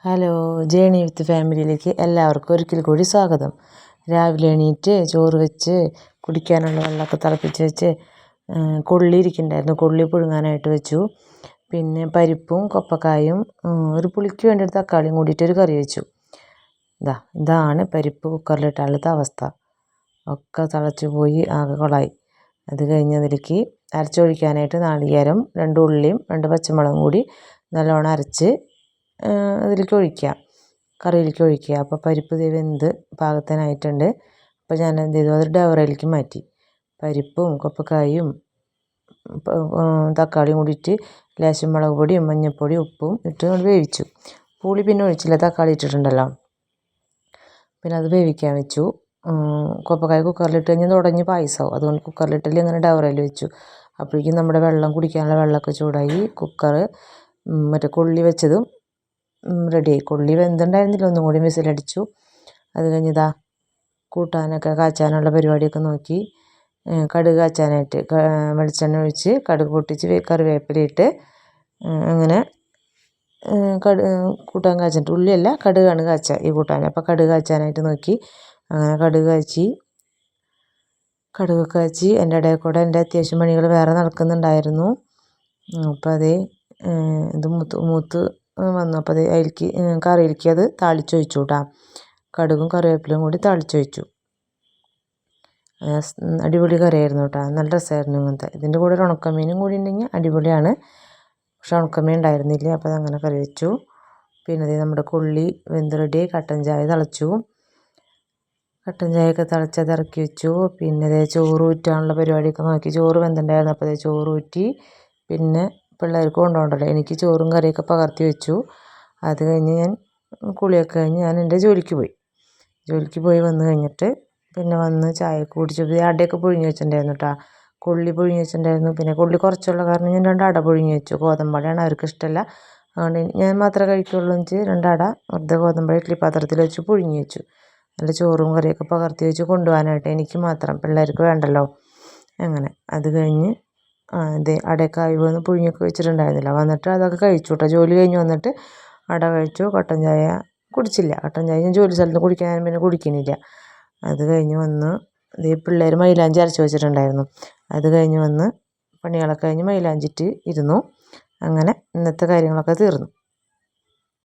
Hello, journey വിത്ത് ഫാമിലിയിലേക്ക് എല്ലാവർക്കും ഒരിക്കൽ കൂടി സ്വാഗതം. രാവിലെ എണീറ്റ് ചോറ് വെച്ച് കുടിക്കാനുള്ള വെള്ളമൊക്കെ തിളപ്പിച്ച് വെച്ച് കൊള്ളി ഇരിക്കുന്നുണ്ടായിരുന്നു. കൊള്ളി പുഴുങ്ങാനായിട്ട് വെച്ചു. പിന്നെ പരിപ്പും കൊപ്പക്കായും ഒരു പുളിക്ക് വേണ്ടി ഒരു തക്കാളിയും കൂടിയിട്ടൊരു കറി വെച്ചു. ഇതാണ് പരിപ്പ് കുക്കറിലിട്ടാളുടെ അവസ്ഥ. ഒക്കെ തിളച്ച് പോയി ആകെ കൊളായി. അത് കഴിഞ്ഞ് അതിലേക്ക് അരച്ചൊഴിക്കാനായിട്ട് നാളികേരം 2 ഉള്ളിയും 2 പച്ചമുളകും കൂടി നല്ലോണം അരച്ച് അതിലേക്ക് ഒഴിക്കുക, കറിയിലേക്ക് ഒഴിക്കുക. അപ്പോൾ പരിപ്പ് വെന്ത് പാകത്തിനായിട്ടുണ്ട്. അപ്പോൾ ഞാൻ എന്ത് ചെയ്തു, അത് ഡവറയിലേക്ക് മാറ്റി. പരിപ്പും കൊപ്പക്കായും തക്കാളിയും കൂടിയിട്ട് ലേശം മുളക് പൊടിയും മഞ്ഞൾപ്പൊടിയും ഉപ്പും ഇട്ട് വേവിച്ചു. പുളി പിന്നെ ഒഴിച്ചില്ല, തക്കാളി ഇട്ടിട്ടുണ്ടല്ലോ. പിന്നെ അത് വേവിക്കാൻ വെച്ചു. കൊപ്പക്കായ കുക്കറിലിട്ട് കഴിഞ്ഞാൽ ഉടഞ്ഞ് പായസമാവും. അതുകൊണ്ട് കുക്കറിലിട്ടില്ല, ഇങ്ങനെ ഡവറയിൽ വെച്ചു. അപ്പോഴേക്കും നമ്മുടെ വെള്ളം കുടിക്കാനുള്ള വെള്ളമൊക്കെ ചൂടായി. കുക്കറ് മറ്റേ കൊള്ളി വെച്ചതും റെഡിയായി. കൊള്ളി വെന്തുണ്ടായിരുന്നില്ല, ഒന്നും കൂടി വിസിലടിച്ചു. അത് കഴിഞ്ഞിതാ കൂട്ടാനൊക്കെ കാച്ചാനുള്ള പരിപാടിയൊക്കെ നോക്കി. കടുക് കാച്ചാനായിട്ട് വെളിച്ചെണ്ണ ഒഴിച്ച് കടുക് പൊട്ടിച്ച് കറിവേപ്പിലയിട്ട് അങ്ങനെ കൂട്ടാൻ കാച്ചിട്ട്, ഉള്ളിയല്ല കടുകാണ് കാച്ചുക ഈ കൂട്ടാൻ. അപ്പോൾ കടുക് കാച്ചാനായിട്ട് നോക്കി. അങ്ങനെ കടുകൊക്കെ കാച്ചി എൻ്റെ ഇടയിൽ കൂടെ എൻ്റെ അത്യാവശ്യം പണികൾ വേറെ നടക്കുന്നുണ്ടായിരുന്നു. അപ്പോൾ അതേ ഇത് മൂത്ത് വന്നു. അപ്പോൾ അത് അതിലേക്ക് കറിയിലേക്ക് അത് താളിച്ചൊഴിച്ചു കേട്ടോ. കടുകും കറിവേപ്പിലയും കൂടി താളിച്ചൊഴിച്ചു. അടിപൊളി കറിയായിരുന്നു കേട്ടോ, നല്ല രസമായിരുന്നു. ഇങ്ങനത്തെ ഇതിൻ്റെ കൂടെ ഒരു ഉണക്കമീനും കൂടി ഉണ്ടെങ്കിൽ അടിപൊളിയാണ്. പക്ഷെ ഉണക്കമീൻ ഉണ്ടായിരുന്നില്ല, അപ്പോൾ അതങ്ങനെ കറി വെച്ചു. പിന്നെ അത് നമ്മുടെ കൊള്ളി വെന്ത് റെഡി. കട്ടൻ ചായ തിളച്ചു. കട്ടൻ ചായയൊക്കെ തിളച്ചത് ഇറക്കി വെച്ചു. പിന്നെ അതേ ചോറ് ഊറ്റാനുള്ള പരിപാടിയൊക്കെ നോക്കി. ചോറ് വെന്തുണ്ടായിരുന്നു, അപ്പോൾ അതേ ചോറ് ഊറ്റി. പിന്നെ പിള്ളേർക്ക് കൊണ്ടുപോകണ്ടല്ലോ, എനിക്ക് ചോറും കറിയൊക്കെ പകർത്തി വെച്ചു. അത് കഴിഞ്ഞ് ഞാൻ കുളിയൊക്കെ കഴിഞ്ഞ് ഞാൻ എൻ്റെ ജോലിക്ക് പോയി വന്ന് കഴിഞ്ഞിട്ട് പിന്നെ വന്ന് ചായയൊക്കെ കുടിച്ചു. അടയൊക്കെ പുഴുങ്ങി വെച്ചിട്ടുണ്ടായിരുന്നു കേട്ടോ. കൊള്ളി പുഴുങ്ങി വെച്ചിട്ടുണ്ടായിരുന്നു. പിന്നെ കൊള്ളി കുറച്ചുള്ള കാരണം ഞാൻ 2 അട പുഴുങ്ങി വെച്ചു. ഗോതമ്പടയാണ്, അവർക്ക് ഇഷ്ടമല്ല. അതുകൊണ്ട് ഞാൻ മാത്രമേ കഴിക്കുള്ളൂ എന്ന് വെച്ച് 2 അട വെറുതെ ഗോതമ്പഴ ഇഡ്ഡലി പാത്രത്തിൽ വെച്ച് പുഴുങ്ങി വെച്ചു. നല്ല ചോറും കറിയൊക്കെ പകർത്തി വെച്ച് കൊണ്ടുപോകാനായിട്ട്, എനിക്ക് മാത്രം, പിള്ളേർക്ക് വേണ്ടല്ലോ. അങ്ങനെ അത് കഴിഞ്ഞ് ഇതേ അടയൊക്കെ ആയി വന്ന് പുഴുങ്ങിയൊക്കെ വെച്ചിട്ടുണ്ടായിരുന്നില്ല. വന്നിട്ട് അതൊക്കെ കഴിച്ചു കേട്ടോ. ജോലി കഴിഞ്ഞ് വന്നിട്ട് അട കഴിച്ചു. കട്ടൻ ചായ കുടിച്ചില്ല. കട്ടൻ ചായ ഞാൻ ജോലി സ്ഥലത്ത് കുടിക്കാൻ പിന്നെ കുടിക്കുന്നില്ല. അത് കഴിഞ്ഞ് വന്ന് ഇതേ പിള്ളേർ മൈലാഞ്ചി അരച്ച് വെച്ചിട്ടുണ്ടായിരുന്നു. അത് കഴിഞ്ഞ് വന്ന് പണികളൊക്കെ കഴിഞ്ഞ് മൈലാഞ്ചിട്ട് ഇരുന്നു. അങ്ങനെ ഇന്നത്തെ കാര്യങ്ങളൊക്കെ തീർന്നു.